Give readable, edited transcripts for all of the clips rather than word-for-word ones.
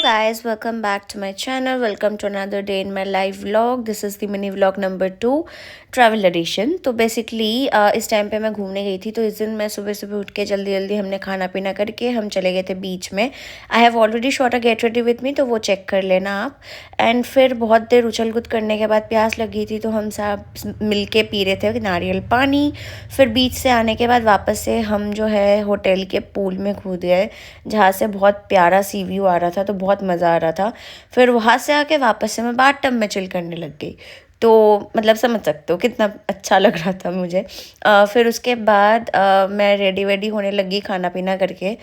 guys, welcome back to my channel. Welcome to another day in my live vlog. This is the mini vlog number 2 travel edition. तो basically इस time पे मैं घूमने गई थी। तो इस दिन मैं सुबह सुबह उठ के जल्दी जल्दी हमने खाना पीना करके हम चले गए थे बीच में। I have already shot a get ready with me, तो वो चेक कर लेना आप। एंड फिर बहुत देर उछल कूद करने के बाद प्यास लगी थी, तो हम सब मिल के पी रहे थे नारियल पानी। फिर बीच से आने के बाद वापस से हम जो है होटल के पूल में कूद गए, जहाँ से बहुत प्यारा सी व्यू आ रहा था, तो बहुत मज़ा आ रहा था। फिर वहाँ से आके वापस से मैं बाथ टब में चिल करने लग गई। तो मतलब समझ सकते हो कितना अच्छा लग रहा था मुझे। फिर उसके बाद मैं रेडी वेडी होने लगी खाना पीना करके।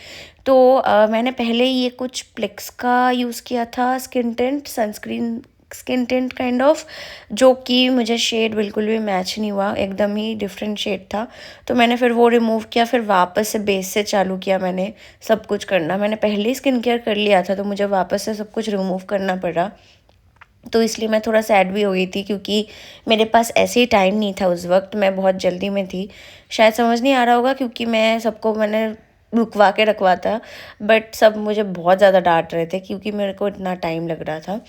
तो मैंने पहले ये कुछ प्लेक्स का यूज़ किया था, skin tint sunscreen skin tint kind of, जो कि मुझे शेड बिल्कुल भी मैच नहीं हुआ, एकदम ही डिफरेंट शेड था। तो मैंने फिर वो रिमूव किया, फिर वापस से बेस से चालू किया मैंने सब कुछ करना। मैंने पहले ही स्किन केयर कर लिया था, तो मुझे वापस से सब कुछ रिमूव करना पड़ा। तो इसलिए मैं थोड़ा सैड भी हो गई थी, क्योंकि मेरे पास ऐसे ही टाइम नहीं था उस वक्त, मैं बहुत जल्दी में थी। शायद समझ नहीं आ रहा होगा, क्योंकि मैंने रुकवा के रखवा था, बट सब मुझे बहुत ज़्यादा डांट रहे थे क्योंकि मेरे को इतना टाइम लग रहा था।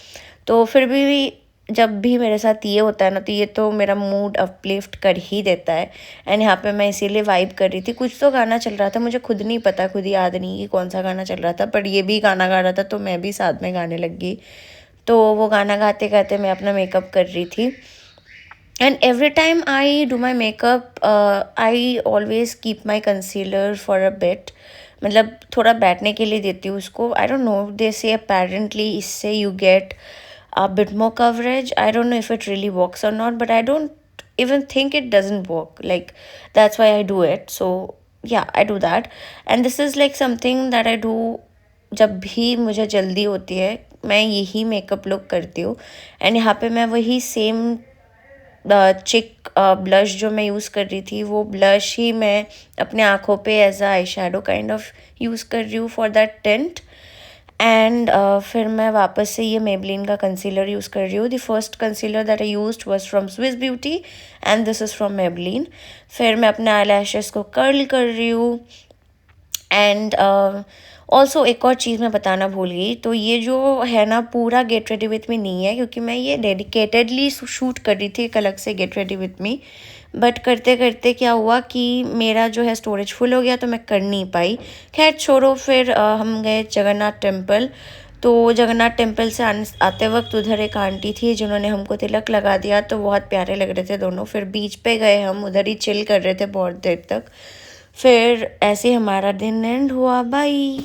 तो फिर भी जब भी मेरे साथ ये होता है ना, तो ये तो मेरा मूड अपलिफ्ट कर ही देता है। एंड यहाँ पे मैं इसीलिए वाइब कर रही थी। कुछ तो गाना चल रहा था, मुझे खुद नहीं पता, खुद याद नहीं कि कौन सा गाना चल रहा था, पर ये भी गाना गा रहा था, तो मैं भी साथ में गाने लग गई। तो वो गाना गाते गाते मैं अपना मेकअप कर रही थी। And every time I do my makeup I always keep my concealer for a bit, मतलब थोड़ा बैठने के लिए देती हूँ उसको। आई डोंट नो, दे से अपेरेंटली इससे you get a bit more coverage. I don't know if it really works or not, but I don't even think it doesn't work. Like, that's why I do it. So yeah, I do that. And this is like something that I do जब भी मुझे जल्दी होती है, मैं यही makeup look करती हूँ। एंड यहाँ पे मैं वही सेम चिक ब्लश जो मैं यूज़ कर रही थी, वो ब्लश ही मैं अपने आँखों पे as a eyeshadow kind of use कर रही हूँ फॉर दैट टिंट। एंड फिर मैं वापस से ये मेबलिन का कंसीलर यूज़ कर रही हूँ। The first concealer that I used was from Swiss beauty and this is from Maybelline. फिर मैं अपने आई लैशेस को कर्ल कर रही हूँ। एंड ऑल्सो एक और चीज़ मैं बताना भूल गई, तो ये जो है ना पूरा गेट रेडी विथ मी नहीं है, क्योंकि मैं ये डेडिकेटेडली शूट कर रही थी एक अलग से get ready with me. But करते करते क्या हुआ कि मेरा जो है स्टोरेज फुल हो गया, तो मैं कर नहीं पाई। खैर छोड़ो, फिर हम गए जगन्नाथ टेम्पल। तो जगन्नाथ टेम्पल से आते वक्त उधर एक आंटी थी जिन्होंने हमको तिलक लगा दिया, तो बहुत प्यारे लग रहे थे दोनों। फिर बीच पे गए, हम उधर ही चिल कर रहे थे बहुत देर तक। फिर ऐसे हमारा दिन एंड हुआ। बाय।